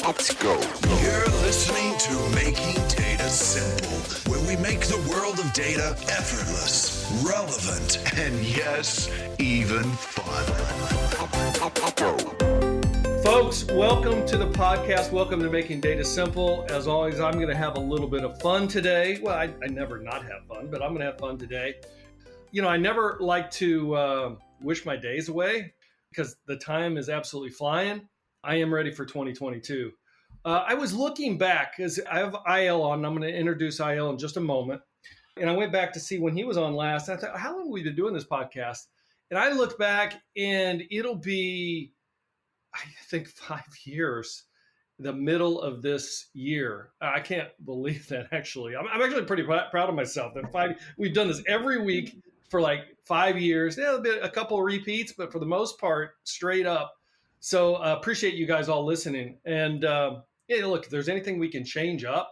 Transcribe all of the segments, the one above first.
Let's go. You're listening to Making Data Simple, where we make the world of data effortless, relevant, and yes, even fun. Folks, welcome to the podcast. Welcome to Making Data Simple. As always, I'm going to have a little bit of fun today. Well, I never not have fun, but I'm going to have fun today. You know, I never like to wish my days away because the time is absolutely flying. I am ready for 2022. I was looking back because I have Ayal on. I'm going to introduce Ayal in just a moment. And I went back to see when he was on last. I thought, how long have we been doing this podcast? And I looked back and it'll be, I think, 5 years, the middle of this year. I can't believe that, actually. I'm actually pretty proud of myself. That we've done this every week for like 5 years. Yeah, there'll be a couple of repeats, but for the most part, straight up. So appreciate you guys all listening. And hey, look, if there's anything we can change up,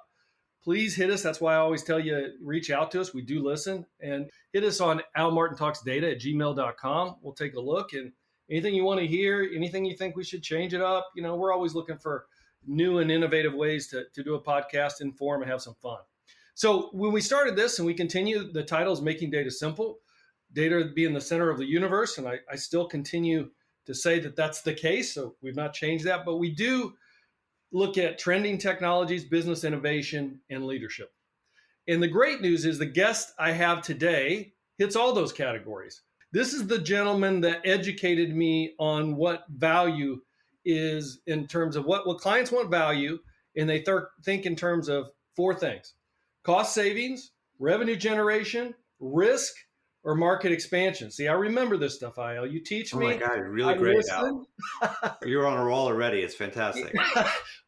please hit us. That's why I always tell you, reach out to us. We do listen. And hit us on almartintalksdata@gmail.com. We'll take a look. And anything you want to hear, anything you think we should change it up, you know, we're always looking for new and innovative ways to do a podcast, inform, and have some fun. So when we started this and we continue, the title is Making Data Simple, data being the center of the universe. And I still continue to say that that's the case. So we've not changed that, but we do look at trending technologies, business innovation, and leadership. And the great news is the guest I have today hits all those categories. This is the gentleman that educated me on what value is in terms of what clients want value. And they think in terms of four things: cost savings, revenue generation, risk, or market expansion. See, I remember this stuff, Ayal. You teach me. Oh my God, really great, Al. You're on a roll already. It's fantastic.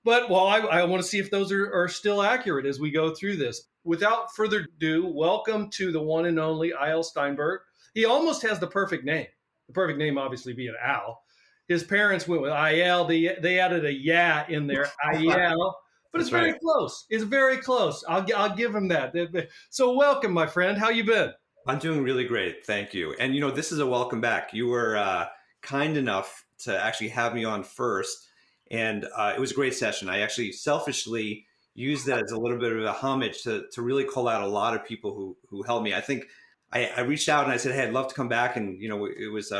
But, well, I want to see if those are still accurate as we go through this. Without further ado, welcome to the one and only Ayal Steinberg. He almost has the perfect name. The perfect name, obviously, being Al. His parents went with Ayal. They added a ya in there, Ayal. But it's very close. It's very close. I'll give him that. So welcome, my friend. How you been? I'm doing really great. Thank you. And, you know, this is a welcome back. You were kind enough to actually have me on first. And it was a great session. I actually selfishly used that as a little bit of a homage to really call out a lot of people who helped me. I think I reached out and I said, hey, I'd love to come back. And, you know, it was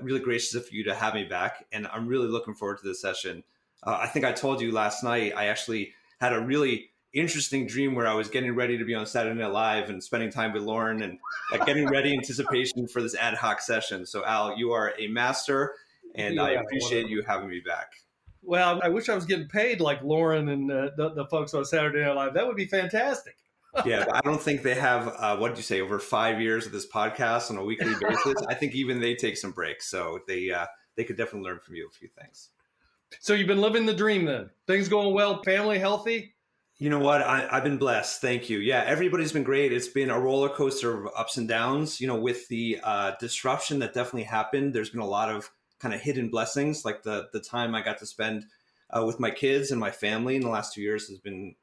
really gracious of you to have me back. And I'm really looking forward to this session. I think I told you last night, I actually had a really interesting dream where I was getting ready to be on Saturday Night Live and spending time with Lauren and getting ready in anticipation for this ad hoc session. So Al, you are a master and I appreciate you having me back. Well, I wish I was getting paid like Lauren and the folks on Saturday Night Live. That would be fantastic. Yeah, but I don't think they have, what did you say, over 5 years of this podcast on a weekly basis. I think even they take some breaks. So they could definitely learn from you a few things. So you've been living the dream then. Things going well, family healthy? You know what? I've been blessed. Thank you. Yeah, everybody's been great. It's been a roller coaster of ups and downs. You know, with the disruption that definitely happened, there's been a lot of kind of hidden blessings. Like the time I got to spend with my kids and my family in the last 2 years has been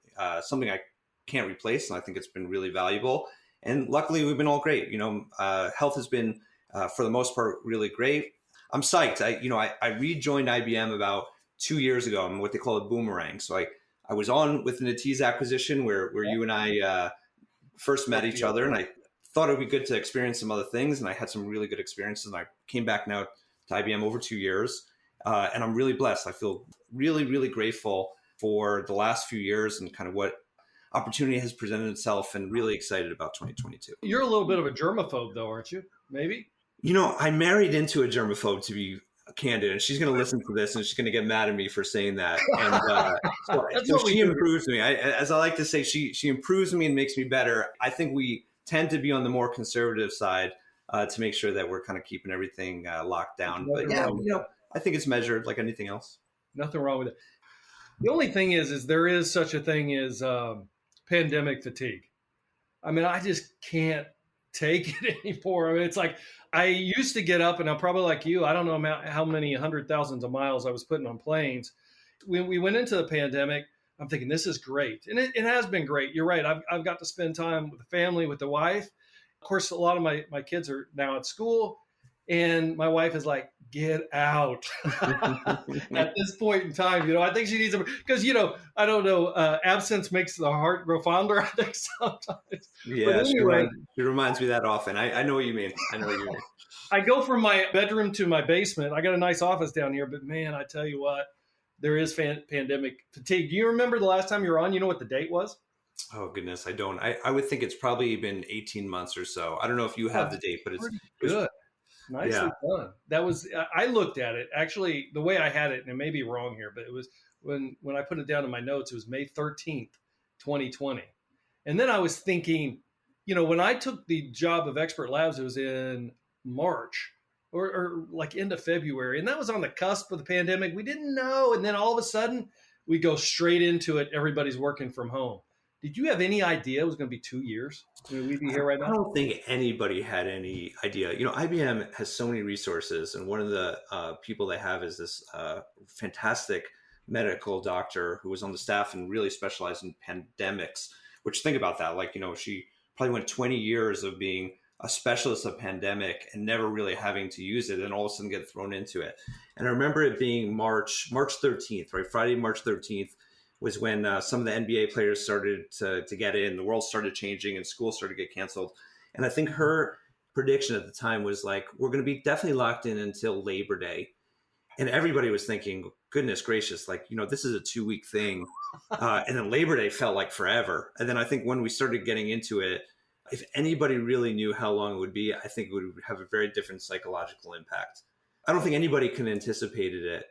something I can't replace. And I think it's been really valuable. And luckily, we've been all great. You know, health has been, for the most part, really great. I'm psyched. I rejoined IBM about 2 years ago. I'm what they call a boomerang. So I was on with the Natiz acquisition where you and I first met each other, and I thought it would be good to experience some other things, and I had some really good experiences. And I came back now to IBM over 2 years, and I'm really blessed. I feel really, really grateful for the last few years and kind of what opportunity has presented itself, and really excited about 2022. You're a little bit of a germaphobe, though, aren't you? Maybe? You know, I married into a germaphobe, to be candid, and she's going to listen to this and she's going to get mad at me for saying that. And so she improves me. As I like to say, she improves me and makes me better. I think we tend to be on the more conservative side to make sure that we're kind of keeping everything locked down. But yeah, you know, I think it's measured like anything else. Nothing wrong with it. The only thing is there is such a thing as pandemic fatigue. I mean, I just can't take it anymore. I mean, it's like I used to get up, and I'm probably like you. I don't know how many hundred thousands of miles I was putting on planes. When we went into the pandemic, I'm thinking this is great, and it has been great. You're right. I've got to spend time with the family, with the wife. Of course, a lot of my kids are now at school, And my wife is like, get out at this point in time. I think she needs a, because, I don't know, absence makes the heart grow fonder, I think sometimes. But Yeah, anyway, she reminds me that often. I know what you mean. I know what you mean. I go from my bedroom to my basement. I got a nice office down here, but man, I tell you what, there is pandemic fatigue. Do you remember the last time you were on? You know what the date was? Oh, goodness, I don't. I would think it's probably been 18 months or so. I don't know if you have the date, but it's pretty it was, good. Nicely yeah. done. That was, I looked at it actually the way I had it, and it may be wrong here, but it was when I put it down in my notes, it was May 13th, 2020. And then I was thinking, when I took the job of Expert Labs, it was in March or like end of February. And that was on the cusp of the pandemic. We didn't know. And then all of a sudden we go straight into it. Everybody's working from home. Did you have any idea it was going to be 2 years? Would we be here right now? I don't think anybody had any idea. IBM has so many resources, and one of the people they have is this fantastic medical doctor who was on the staff and really specialized in pandemics. Which, think about that, she probably went 20 years of being a specialist of pandemic and never really having to use it, and all of a sudden get thrown into it. And I remember it being March 13th, right? Friday, March 13th. Was when some of the NBA players started to get in, the world started changing and schools started to get canceled. And I think her prediction at the time was like, we're going to be definitely locked in until Labor Day. And everybody was thinking, goodness gracious, this is a 2-week thing. And then Labor Day felt like forever. And then I think when we started getting into it, if anybody really knew how long it would be, I think it would have a very different psychological impact. I don't think anybody can anticipated it.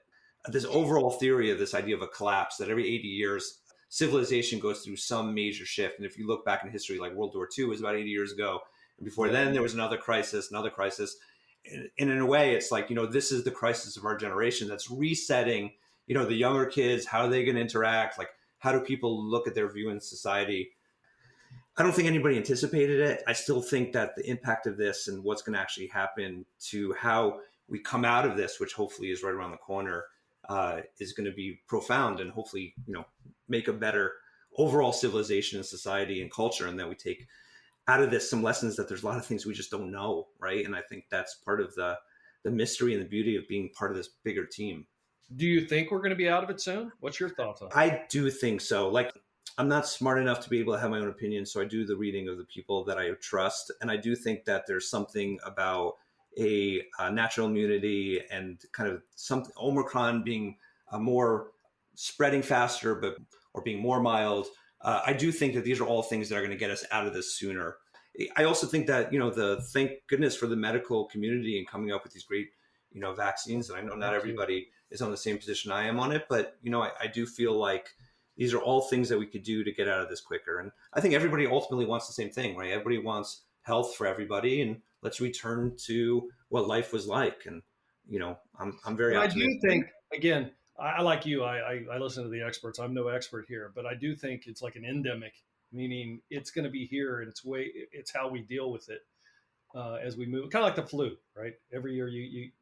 This overall theory of this idea of a collapse, that every 80 years, civilization goes through some major shift. And if you look back in history, like World War II was about 80 years ago. And before then, there was another crisis. And in a way, it's like, this is the crisis of our generation that's resetting, the younger kids, how are they going to interact? Like, how do people look at their view in society? I don't think anybody anticipated it. I still think that the impact of this and what's going to actually happen to how we come out of this, which hopefully is right around the corner, is going to be profound and hopefully, make a better overall civilization and society and culture. And that we take out of this some lessons that there's a lot of things we just don't know. Right. And I think that's part of the mystery and the beauty of being part of this bigger team. Do you think we're going to be out of it soon? What's your thoughts on it? I do think so. I'm not smart enough to be able to have my own opinion. So I do the reading of the people that I trust. And I do think that there's something about a natural immunity and kind of something, Omicron being more spreading faster, or being more mild. I do think that these are all things that are going to get us out of this sooner. I also think that, thank goodness for the medical community and coming up with these great, vaccines. And I know not everybody is on the same position I am on it, but, I do feel like these are all things that we could do to get out of this quicker. And I think everybody ultimately wants the same thing, right? Everybody wants health for everybody, and let's return to what life was like. And, I'm very optimistic. I do think, again, I like you, I listen to the experts. I'm no expert here, but I do think it's like an endemic, meaning it's going to be here and it's how we deal with it as we move. Kind of like the flu, right? Every year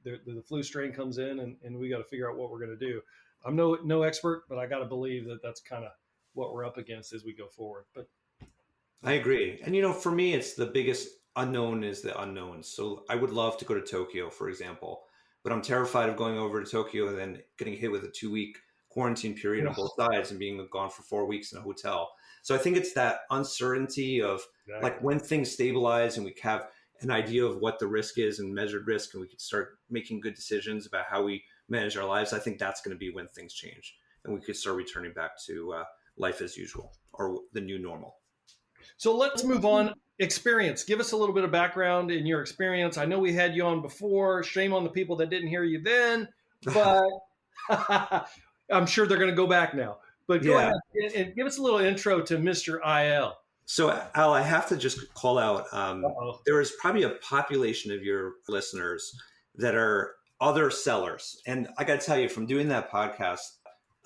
the flu strain comes in and we got to figure out what we're going to do. I'm no expert, but I got to believe that that's kind of what we're up against as we go forward. But I agree. And, for me, it's the biggest unknown is the unknown. So I would love to go to Tokyo, for example, but I'm terrified of going over to Tokyo and then getting hit with a 2-week quarantine period on both sides and being gone for 4 weeks in a hotel. So I think it's that uncertainty of like when things stabilize and we have an idea of what the risk is and measured risk, and we can start making good decisions about how we manage our lives. I think that's going to be when things change and we could start returning back to life as usual or the new normal. So let's move on. Experience. Give us a little bit of background in your experience. I know we had you on before. Shame on the people that didn't hear you then, but I'm sure they're going to go back now. But go ahead and give us a little intro to Mr. Ayal. So, Al, I have to just call out, there is probably a population of your listeners that are other sellers. And I got to tell you, from doing that podcast,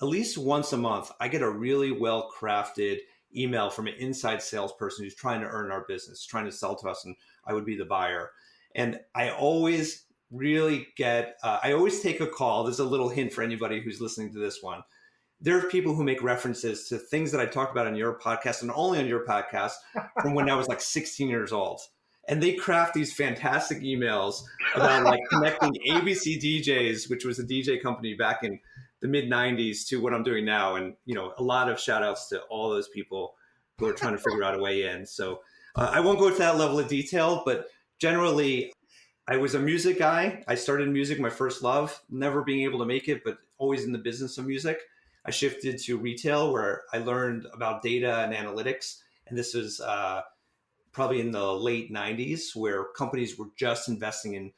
at least once a month, I get a really well-crafted email from an inside salesperson who's trying to earn our business, trying to sell to us, and I would be the buyer. And I always really I always take a call. There's a little hint for anybody who's listening to this one. There are people who make references to things that I talked about on your podcast and only on your podcast from when I was like 16 years old. and they craft these fantastic emails about like connecting ABC DJs, which was a DJ company back in the mid 90s, to what I'm doing now. And, a lot of shout outs to all those people who are trying to figure out a way in. So I won't go to that level of detail, but generally, I was a music guy. I started music, my first love, never being able to make it, but always in the business of music. I shifted to retail where I learned about data and analytics. And this was probably in the late 90s where companies were just investing in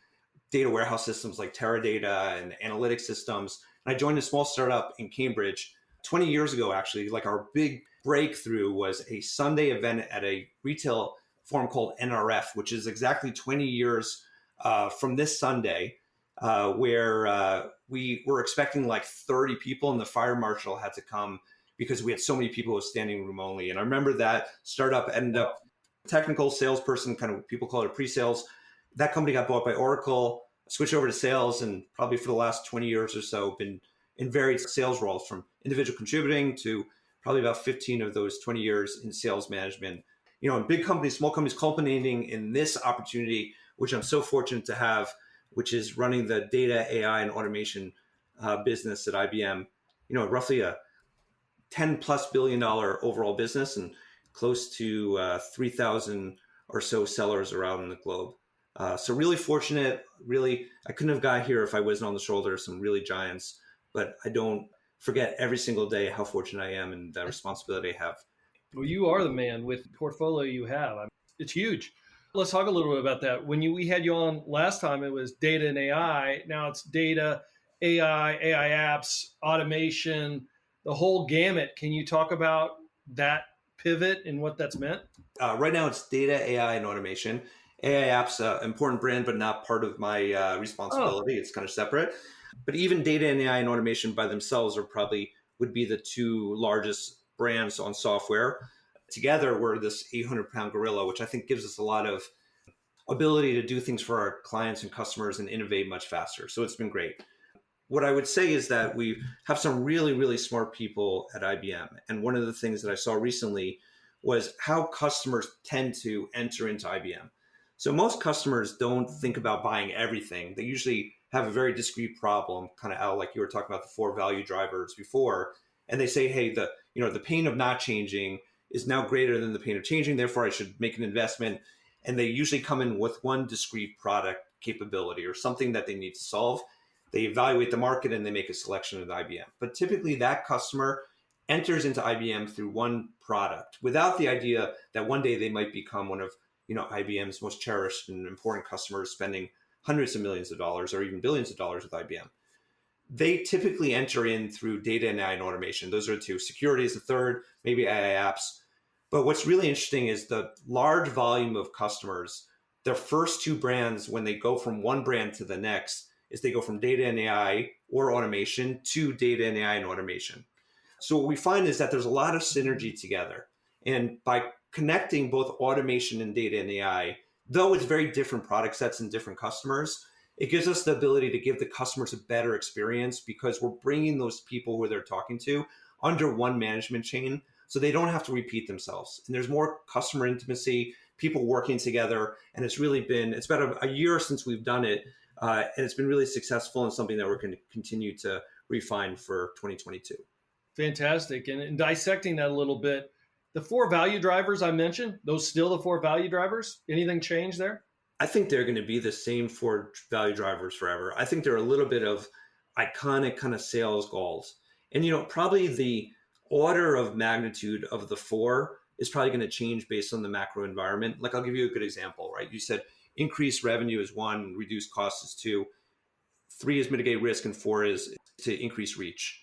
data warehouse systems like Teradata and analytics systems. And I joined a small startup in Cambridge 20 years ago, actually. Like our big breakthrough was a Sunday event at a retail forum called NRF, which is exactly 20 years from this Sunday, where we were expecting like 30 people and the fire marshal had to come because we had so many people with standing room only. And I remember that startup ended up technical salesperson, kind of people call it pre-sales. That company got bought by Oracle, switched over to sales, and probably for the last 20 years or so been in various sales roles from individual contributing to probably about 15 of those 20 years in sales management. In big companies, small companies, culminating in this opportunity, which I'm so fortunate to have, which is running the data, AI, and automation business at IBM. Roughly a $10+ billion overall business and close to 3,000 or so sellers around the globe. So really fortunate. Really, I couldn't have got here if I wasn't on the shoulder of some really giants. But I don't forget every single day how fortunate I am and the responsibility I have. Well, you are the man with the portfolio you have. It's huge. Let's talk a little bit about that. When we had you on last time, it was data and AI. Now it's data, AI apps, automation, the whole gamut. Can you talk about that pivot and what that's meant? Right now it's data, AI, and automation. AI apps, important brand, but not part of my responsibility. It's kind of separate. But even data and AI and automation by themselves would be the two largest brands on software. Together, we're this 800-pound gorilla, which I think gives us a lot of ability to do things for our clients and customers and innovate much faster. So it's been great. What I would say is that we have some really, really smart people at IBM. And one of the things that I saw recently was how customers tend to enter into IBM. So most customers don't think about buying everything. They usually have a very discrete problem, kind of like you were talking about the 4 value drivers before. And they say, hey, the pain of not changing is now greater than the pain of changing. Therefore, I should make an investment. And they usually come in with one discrete product capability or something that they need to solve. They evaluate the market and they make a selection of IBM. But typically that customer enters into IBM through one product without the idea that one day they might become one of IBM's most cherished and important customers, spending hundreds of millions of dollars or even billions of dollars with IBM. They typically enter in through data and AI and automation. Those are the two. Security is the third, maybe AI apps. But what's really interesting is the large volume of customers, their first two brands, when they go from one brand to the next, is they go from data and AI or automation to data and AI and automation. So what we find is that there's a lot of synergy together. And by connecting both automation and data and AI, though it's very different product sets and different customers, it gives us the ability to give the customers a better experience because we're bringing those people who they're talking to under one management chain so they don't have to repeat themselves. And there's more customer intimacy, people working together. And it's about a year since we've done it. And it's been really successful and something that we're going to continue to refine for 2022. Fantastic. And in dissecting that a little bit, the 4 value drivers I mentioned, those still the 4 value drivers? Anything change there? I think they're going to be the same 4 value drivers forever. I think they're a little bit of iconic kind of sales goals. And, probably the order of magnitude of the 4 is probably going to change based on the macro environment. Like I'll give you a good example, right? You said increase revenue is 1, reduce costs is 2, 3 is mitigate risk, and 4 is to increase reach.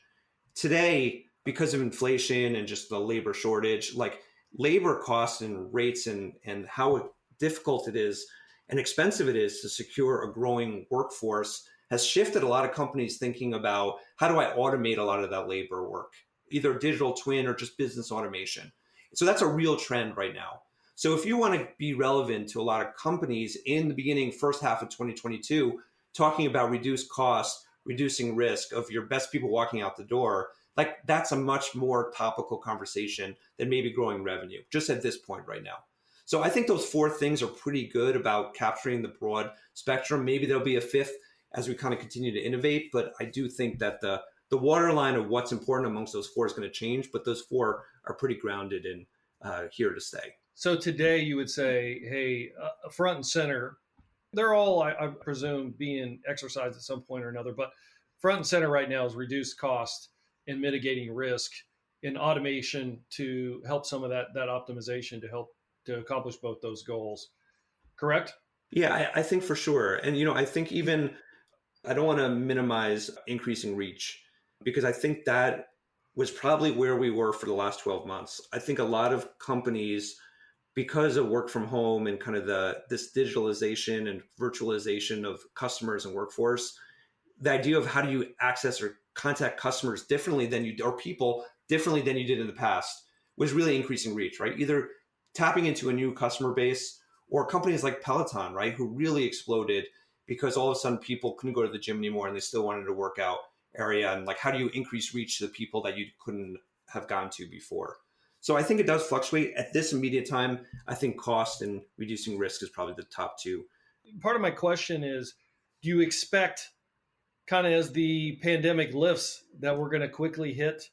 Today, because of inflation and just the labor shortage, like labor costs and rates and how difficult it is and expensive it is to secure a growing workforce has shifted a lot of companies thinking about how do I automate a lot of that labor work, either digital twin or just business automation. So that's a real trend right now. So if you want to be relevant to a lot of companies in the beginning, first half of 2022, talking about reduced costs, reducing risk of your best people walking out the door, like that's a much more topical conversation than maybe growing revenue, just at this point right now. So I think those four things are pretty good about capturing the broad spectrum. Maybe there'll be a fifth as we kind of continue to innovate, but I do think that the waterline of what's important amongst those four is going to change, but those four are pretty grounded in here to stay. So today you would say, hey, front and center, they're all, I presume, being exercised at some point or another, but front and center right now is reduced cost and mitigating risk in automation to help some of that optimization to help to accomplish both those goals. Correct? Yeah, I think for sure. And, I think even, I don't want to minimize increasing reach because I think that was probably where we were for the last 12 months. I think a lot of companies, because of work from home and kind of this digitalization and virtualization of customers and workforce, the idea of how do you access or contact customers differently than or people differently than you did in the past was really increasing reach, right? Either tapping into a new customer base or companies like Peloton, right? Who really exploded because all of a sudden people couldn't go to the gym anymore and they still wanted a workout area. And like, how do you increase reach to the people that you couldn't have gone to before? So I think it does fluctuate at this immediate time. I think cost and reducing risk is probably the top two. Part of my question is, do you expect kind of as the pandemic lifts that we're going to quickly hit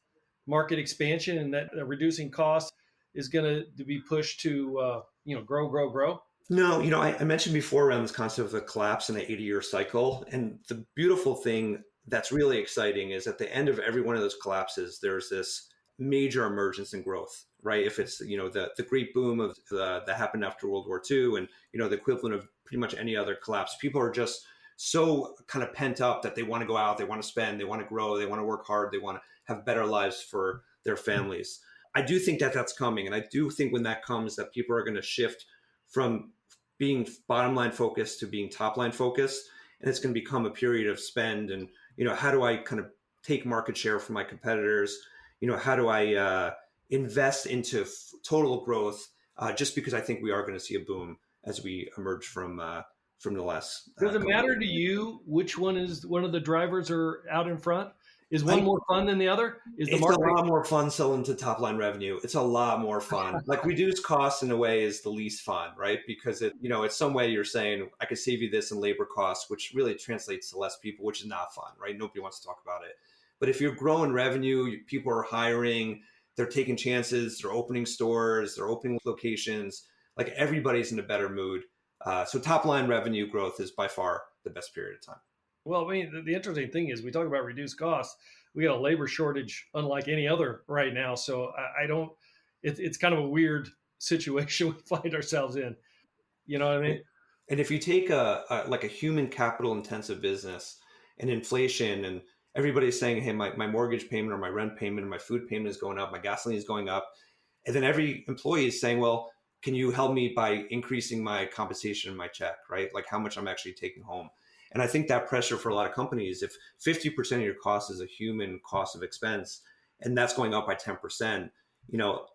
market expansion and that reducing costs is going to be pushed to, grow? No, I mentioned before around this concept of the collapse in the 80-year cycle. And the beautiful thing that's really exciting is at the end of every one of those collapses, there's this major emergence in growth, right? If it's, the great boom of that happened after World War II and, the equivalent of pretty much any other collapse, people are just so kind of pent up that they want to go out, they want to spend, they want to grow, they want to work hard, they want to have better lives for their families. I do think that that's coming. And I do think when that comes, that people are going to shift from being bottom line focused to being top line focused. And it's going to become a period of spend. And, how do I kind of take market share from my competitors? How do I invest into total growth just because I think we are going to see a boom as we emerge from the last. Does it matter to you which one is one of the drivers are out in front? Is one more fun than the other? Is the market? It's a lot more fun selling to top line revenue. It's a lot more fun. Like reduced costs in a way is the least fun, right? Because it's some way you're saying I could save you this in labor costs, which really translates to less people, which is not fun, right? Nobody wants to talk about it. But if you're growing revenue, people are hiring, they're taking chances, they're opening stores, they're opening locations, like everybody's in a better mood. So top line revenue growth is by far the best period of time. Well, I mean, the interesting thing is we talk about reduced costs. We got a labor shortage unlike any other right now. So it's kind of a weird situation we find ourselves in. You know what I mean? And if you take a human capital intensive business and inflation and everybody's saying, hey, my mortgage payment or my rent payment or my food payment is going up, my gasoline is going up. And then every employee is saying, well, can you help me by increasing my compensation in my check, right? Like how much I'm actually taking home. And I think that pressure for a lot of companies, if 50% of your cost is a human cost of expense, and that's going up by 10%,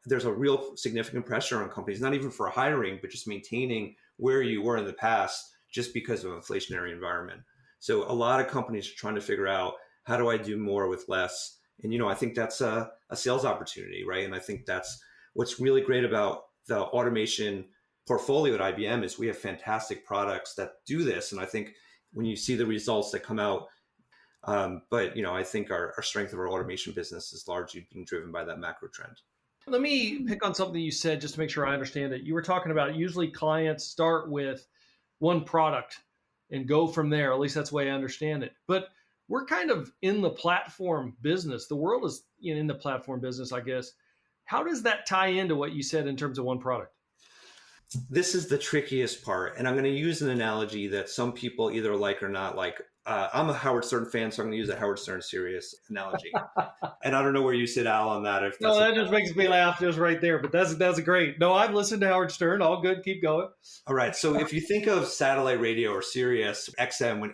there's a real significant pressure on companies, not even for hiring, but just maintaining where you were in the past just because of inflationary environment. So a lot of companies are trying to figure out, how do I do more with less? And, I think that's a sales opportunity, right? And I think that's what's really great about the automation portfolio at IBM is we have fantastic products that do this. And I think when you see the results that come out, but I think our strength of our automation business is largely being driven by that macro trend. Let me pick on something you said just to make sure I understand it. You were talking about usually clients start with one product and go from there. At least that's the way I understand it. But we're kind of in the platform business. The world is in the platform business, I guess. How does that tie into what you said in terms of one product? This is the trickiest part. And I'm going to use an analogy that some people either like or not like. I'm a Howard Stern fan, so I'm going to use a Howard Stern serious analogy. And I don't know where you sit, Al, on that. No, that just makes me laugh just right there. But that's great. No, I've listened to Howard Stern. All good. Keep going. All right. So if you think of satellite radio or Sirius XM,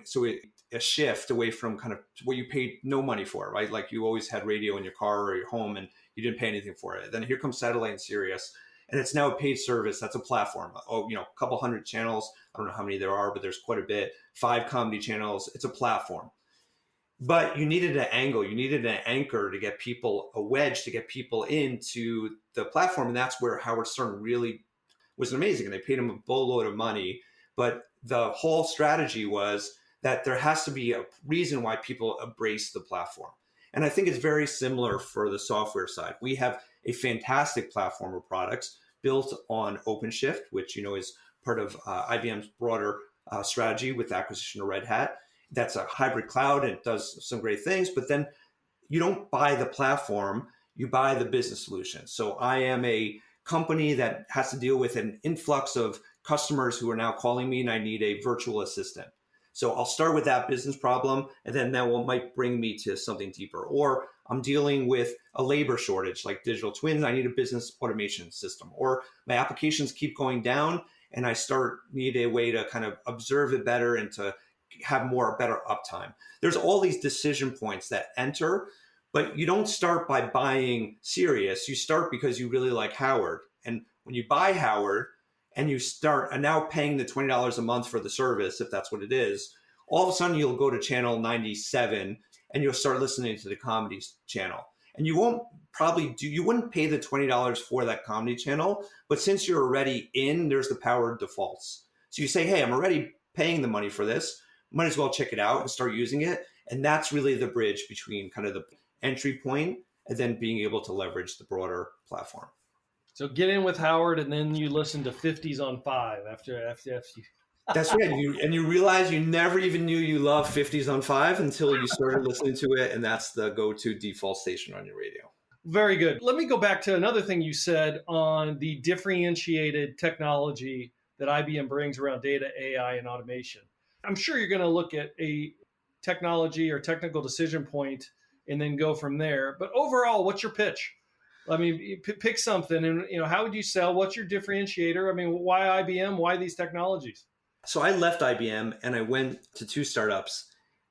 a shift away from kind of what you paid no money for, right? Like you always had radio in your car or your home and you didn't pay anything for it. Then here comes satellite and Sirius. And it's now a paid service. That's a platform. A couple hundred channels. I don't know how many there are, but there's quite a bit. 5 comedy channels. It's a platform. But you needed an angle. You needed an anchor to get people, a wedge to get people into the platform. And that's where Howard Stern really was amazing. And they paid him a boatload of money. But the whole strategy was that there has to be a reason why people embrace the platform. And I think it's very similar for the software side. We have a fantastic platform of products built on OpenShift, which is part of IBM's broader strategy with the acquisition of Red Hat. That's a hybrid cloud and it does some great things, but then you don't buy the platform, you buy the business solution. So I am a company that has to deal with an influx of customers who are now calling me and I need a virtual assistant. So I'll start with that business problem, and then that might bring me to something deeper. Or I'm dealing with a labor shortage like digital twins. I need a business automation system. Or my applications keep going down, and I need a way to kind of observe it better and to have better uptime. There's all these decision points that enter, but you don't start by buying Sirius. You start because you really like Howard. And when you buy Howard, and you start now paying the $20 a month for the service, if that's what it is, all of a sudden you'll go to channel 97 and you'll start listening to the comedy channel. And you wouldn't pay the $20 for that comedy channel, but since you're already in, there's the powered defaults. So you say, hey, I'm already paying the money for this, might as well check it out and start using it. And that's really the bridge between kind of the entry point and then being able to leverage the broader platform. So get in with Howard, and then you listen to 50s on 5 after you. That's right. You realize you never even knew you loved 50s on 5 until you started listening to it, and that's the go-to default station on your radio. Very good. Let me go back to another thing you said on the differentiated technology that IBM brings around data, AI, and automation. I'm sure you're going to look at a technology or technical decision point and then go from there. But overall, what's your pitch? I mean, pick something, and how would you sell? What's your differentiator? I mean, why IBM? Why these technologies? So I left IBM and I went to 2 startups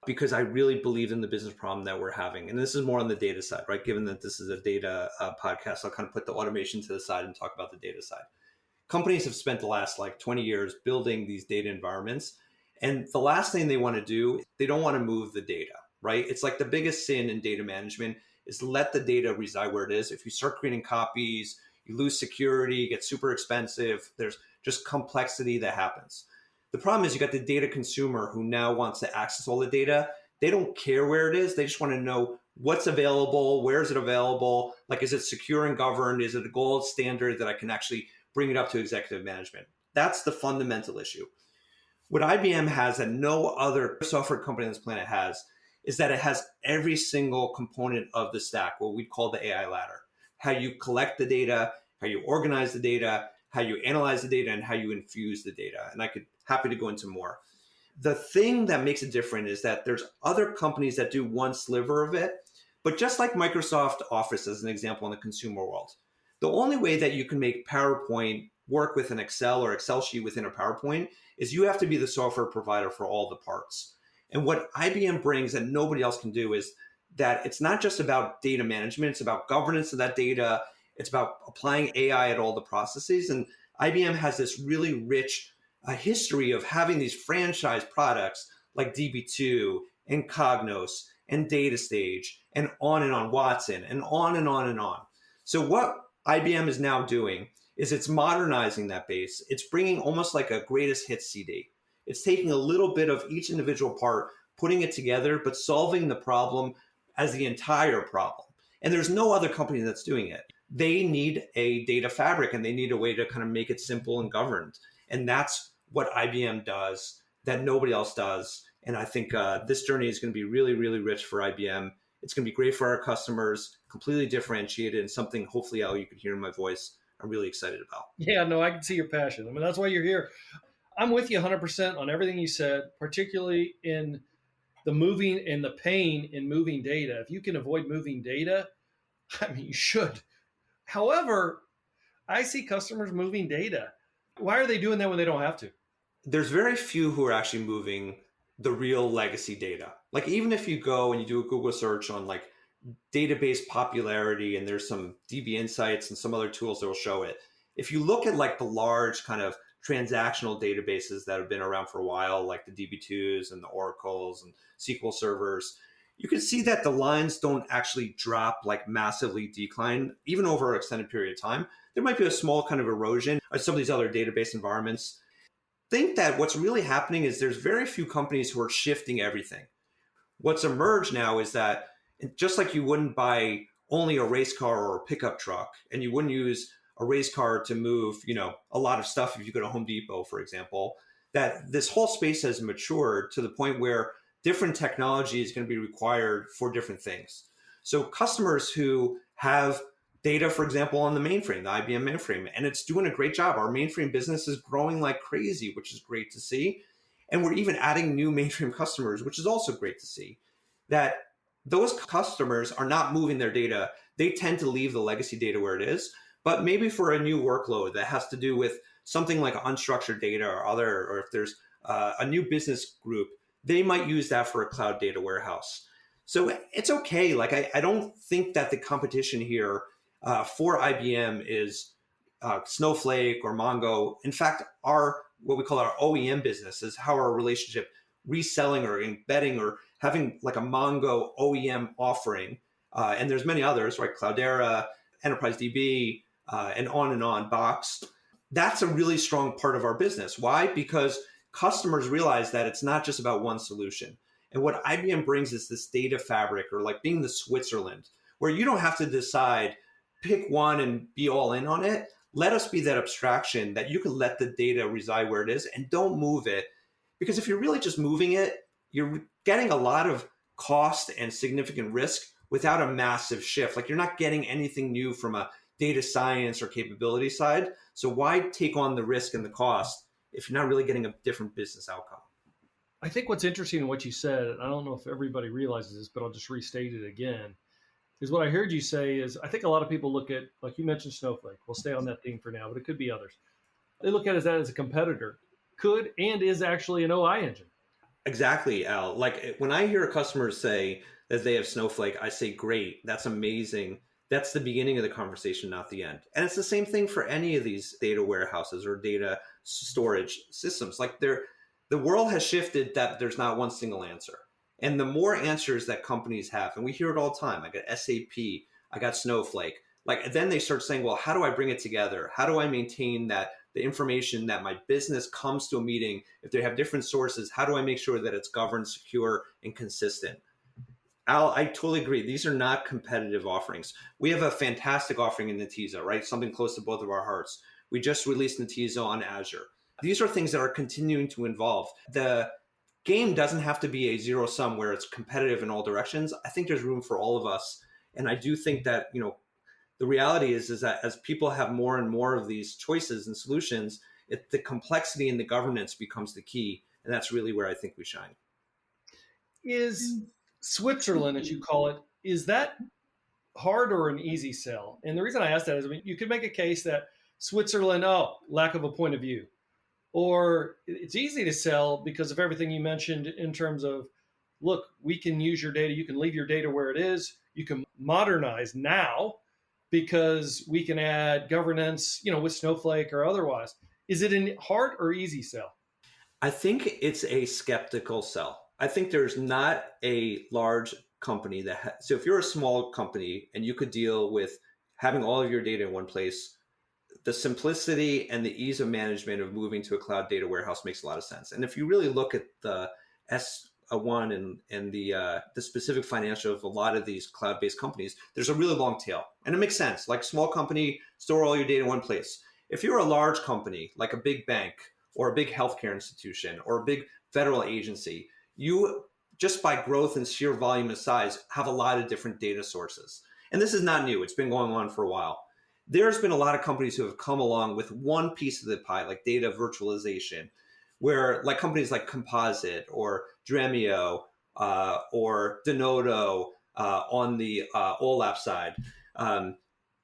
because I really believed in the business problem that we're having. And this is more on the data side, right? Given that this is a data podcast, I'll kind of put the automation to the side and talk about the data side. Companies have spent the last 20 years building these data environments. And the last thing they want to do, they don't want to move the data, right? It's like the biggest sin in data management is let the data reside where it is. If you start creating copies, you lose security, it gets super expensive. There's just complexity that happens. The problem is you got the data consumer who now wants to access all the data. They don't care where it is. They just want to know what's available, where is it available? Is it secure and governed? Is it a gold standard that I can actually bring it up to executive management? That's the fundamental issue. What IBM has that no other software company on this planet has is that it has every single component of the stack, what we call the AI ladder. How you collect the data, how you organize the data, how you analyze the data, and how you infuse the data. And I could happy to go into more. The thing that makes it different is that there's other companies that do one sliver of it, but just like Microsoft Office as an example in the consumer world, the only way that you can make PowerPoint work with an Excel or Excel sheet within a PowerPoint is you have to be the software provider for all the parts. And what IBM brings that nobody else can do is that it's not just about data management, it's about governance of that data, it's about applying AI at all the processes. And IBM has this really rich history of having these franchise products like DB2 and Cognos and DataStage and on, Watson, and on and on and on. So what IBM is now doing is it's modernizing that base. It's bringing almost like a greatest hits CD. It's taking a little bit of each individual part, putting it together, but solving the problem as the entire problem. And there's no other company that's doing it. They need a data fabric and they need a way to kind of make it simple and governed. And that's what IBM does that nobody else does. And I think this journey is going to be really, really rich for IBM. It's going to be great for our customers, completely differentiated, and something hopefully, Al, you could hear in my voice, I'm really excited about. Yeah, no, I can see your passion. I mean, that's why you're here. I'm with you 100% on everything you said, particularly in the moving and the pain in moving data. If you can avoid moving data, I mean, you should. However, I see customers moving data. Why are they doing that when they don't have to? There's very few who are actually moving the real legacy data. Even if you go and you do a Google search on database popularity, and there's some DB Insights and some other tools that will show it. If you look at the large kind of transactional databases that have been around for a while, like the DB2s and the Oracles and SQL servers, you can see that the lines don't actually drop, like massively decline, even over an extended period of time. There might be a small kind of erosion of some of these other database environments. Think that what's really happening is there's very few companies who are shifting everything. What's emerged now is that just like you wouldn't buy only a race car or a pickup truck, and you wouldn't use a race car to move, a lot of stuff if you go to Home Depot, for example, that this whole space has matured to the point where different technology is going to be required for different things. So customers who have data, for example, on the mainframe, the IBM mainframe, and it's doing a great job. Our mainframe business is growing like crazy, which is great to see. And we're even adding new mainframe customers, which is also great to see. That those customers are not moving their data. They tend to leave the legacy data where it is, but maybe for a new workload that has to do with something like unstructured data or if there's a new business group, they might use that for a cloud data warehouse. So it's okay. Like, I don't think that the competition here for IBM is Snowflake or Mongo. In fact, what we call our OEM business is how our relationship reselling or embedding or having like a Mongo OEM offering. And there's many others, right? Cloudera, Enterprise DB, and on, Box. That's a really strong part of our business. Why? Because customers realize that it's not just about one solution. And what IBM brings is this data fabric, or like being the Switzerland, where you don't have to decide, pick one and be all in on it. Let us be that abstraction that you can let the data reside where it is and don't move it. Because if you're really just moving it, you're getting a lot of cost and significant risk without a massive shift. Like, you're not getting anything new from a data science or capability side. So why take on the risk and the cost if you're not really getting a different business outcome? I think what's interesting in what you said, and I don't know if everybody realizes this, but I'll just restate it again, is what I heard you say is, I think a lot of people look at, like you mentioned, Snowflake. We'll stay on that theme for now, but it could be others. They look at that as a competitor, could and is actually an OI engine. Exactly, Al. Like, when I hear customers say that they have Snowflake, I say, great, that's amazing. That's the beginning of the conversation, not the end. And it's the same thing for any of these data warehouses or data storage systems. Like, the world has shifted that there's not one single answer. And the more answers that companies have, and we hear it all the time, I got SAP, I got Snowflake, like, then they start saying, well, how do I bring it together? How do I maintain that the information that my business comes to a meeting, if they have different sources, how do I make sure that it's governed, secure, and consistent? Al, I totally agree. These are not competitive offerings. We have a fantastic offering in Netezza, right? Something close to both of our hearts. We just released Netezza on Azure. These are things that are continuing to evolve. The game doesn't have to be a zero sum where it's competitive in all directions. I think there's room for all of us. And I do think that, the reality is that as people have more and more of these choices and solutions, the complexity and the governance becomes the key. And that's really where I think we shine. Is Switzerland, as you call it, is that hard or an easy sell? And the reason I ask that is, you could make a case that Switzerland, lack of a point of view. Or it's easy to sell because of everything you mentioned in terms of, look, we can use your data. You can leave your data where it is. You can modernize now because we can add governance, with Snowflake or otherwise. Is it a hard or easy sell? I think it's a skeptical sell. I think there's not a large company so if you're a small company and you could deal with having all of your data in one place, the simplicity and the ease of management of moving to a cloud data warehouse makes a lot of sense. And if you really look at the S1 and the specific financial of a lot of these cloud-based companies, there's a really long tail. And it makes sense. Like, small company, store all your data in one place. If you're a large company, like a big bank or a big healthcare institution or a big federal agency, you, just by growth and sheer volume and size, have a lot of different data sources. And this is not new. It's been going on for a while. There's been a lot of companies who have come along with one piece of the pie, like data virtualization, where like companies like Composite or Dremio or Denodo on the OLAP side.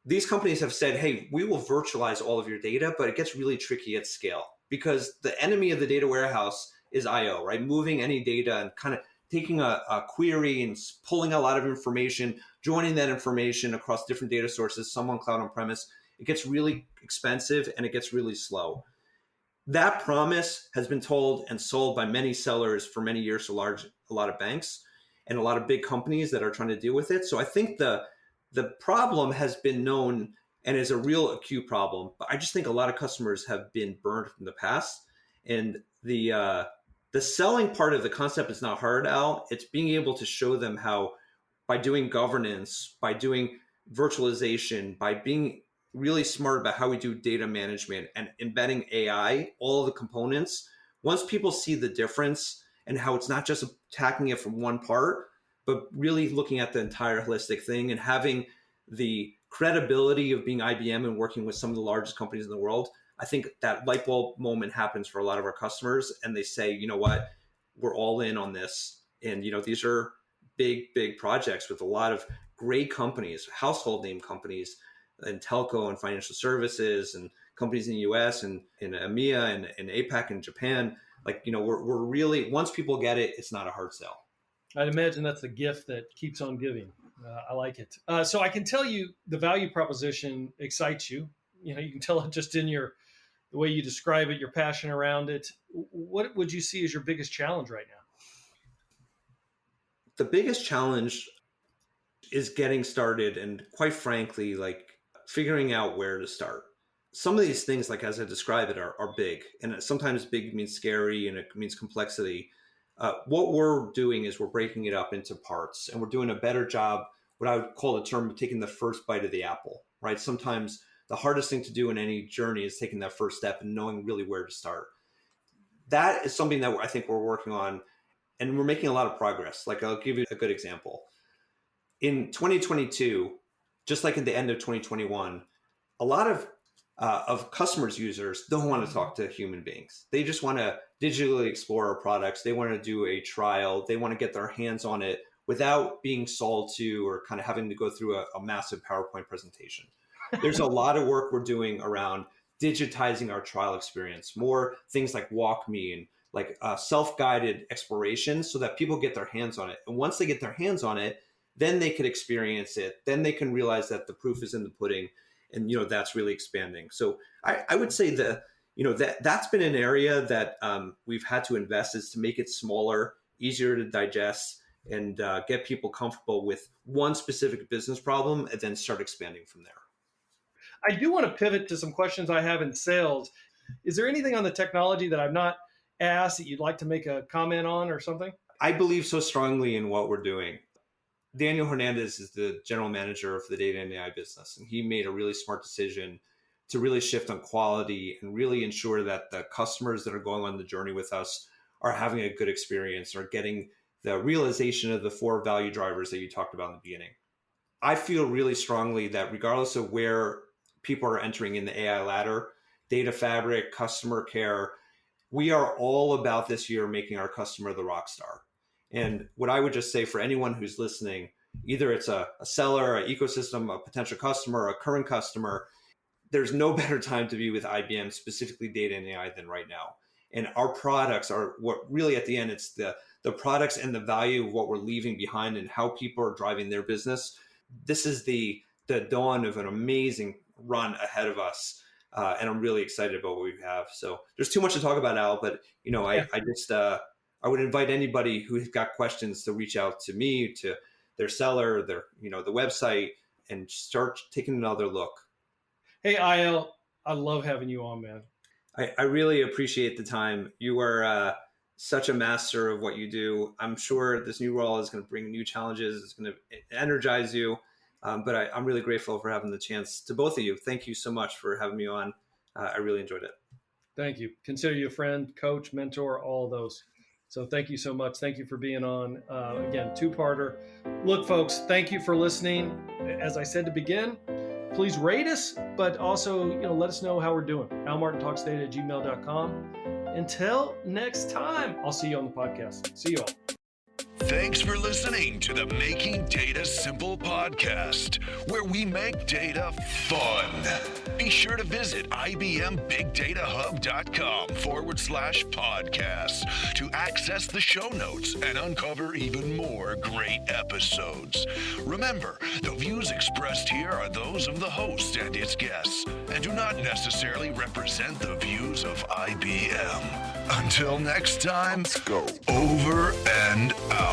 These companies have said, hey, we will virtualize all of your data, but it gets really tricky at scale because the enemy of the data warehouse is I/O, right? Moving any data and kind of taking a query and pulling a lot of information, joining that information across different data sources, some on cloud on premise, it gets really expensive and it gets really slow. That promise has been told and sold by many sellers for many years to a lot of banks. and a lot of big companies that are trying to deal with it. So I think the problem has been known and is a real acute problem. But I just think a lot of customers have been burned from the past. And the selling part of the concept is not hard, Al. It's being able to show them how, by doing governance, by doing virtualization, by being really smart about how we do data management and embedding AI, all of the components, once people see the difference and how it's not just attacking it from one part, but really looking at the entire holistic thing and having the credibility of being IBM and working with some of the largest companies in the world, I think that light bulb moment happens for a lot of our customers, and they say, you know what, we're all in on this. And, these are big projects with a lot of great companies, household name companies, and telco and financial services and companies in the US and in EMEA and APAC and Japan. We're really, once people get it, it's not a hard sell. I'd imagine that's the gift that keeps on giving. I like it. So I can tell you the value proposition excites you. You can tell it just in the way you describe it, your passion around it. What would you see as your biggest challenge right now? The biggest challenge is getting started and, quite frankly, figuring out where to start. Some of these things, as I describe it, are big. And sometimes big means scary and it means complexity. What we're doing is we're breaking it up into parts, and we're doing a better job, what I would call the term of taking the first bite of the apple, right? Sometimes the hardest thing to do in any journey is taking that first step and knowing really where to start. That is something that I think we're working on, and we're making a lot of progress. I'll give you a good example. In 2022, just like at the end of 2021, a lot of customers, users don't want to talk to human beings. They just want to digitally explore our products. They want to do a trial. They want to get their hands on it without being sold to or kind of having to go through a massive PowerPoint presentation. There's a lot of work we're doing around digitizing our trial experience, more things like WalkMe and self-guided exploration so that people get their hands on it. And once they get their hands on it, then they can experience it. Then they can realize that the proof is in the pudding, and that's really expanding. So I would say that's been an area that we've had to invest, is to make it smaller, easier to digest, and get people comfortable with one specific business problem, and then start expanding from there. I do want to pivot to some questions I have in sales. Is there anything on the technology that I've not asked that you'd like to make a comment on or something? I believe so strongly in what we're doing. Daniel Hernandez is the general manager of the data and AI business, and he made a really smart decision to really shift on quality and really ensure that the customers that are going on the journey with us are having a good experience, or getting the realization of the 4 value drivers that you talked about in the beginning. I feel really strongly that regardless of where people are entering in the AI ladder, data fabric, customer care, we are all about this year making our customer the rock star. And what I would just say for anyone who's listening, either it's a seller, an ecosystem, a potential customer, a current customer, there's no better time to be with IBM, specifically data and AI, than right now. And our products are what really, at the end, it's the products and the value of what we're leaving behind and how people are driving their business. This is the dawn of an amazing run ahead of us. And I'm really excited about what we have. So there's too much to talk about, Al, but I would invite anybody who's got questions to reach out to me, to their seller, the website, and start taking another look. Hey, Ayal, I love having you on, man. I really appreciate the time. You are such a master of what you do. I'm sure this new role is going to bring new challenges. It's going to energize you. But I'm really grateful for having the chance to both of you. Thank you so much for having me on. I really enjoyed it. Thank you. Consider you a friend, coach, mentor, all of those. So thank you so much. Thank you for being on. Again, 2-parter. Look, folks, thank you for listening. As I said to begin, please rate us, but also, let us know how we're doing. almartintalksdata@gmail.com. Until next time, I'll see you on the podcast. See you all. Thanks for listening to the Making Data Simple podcast, where we make data fun. Be sure to visit ibmbigdatahub.com/podcast to access the show notes and uncover even more great episodes. Remember, the views expressed here are those of the host and its guests, and do not necessarily represent the views of IBM. Until next time, let's go. Over and out.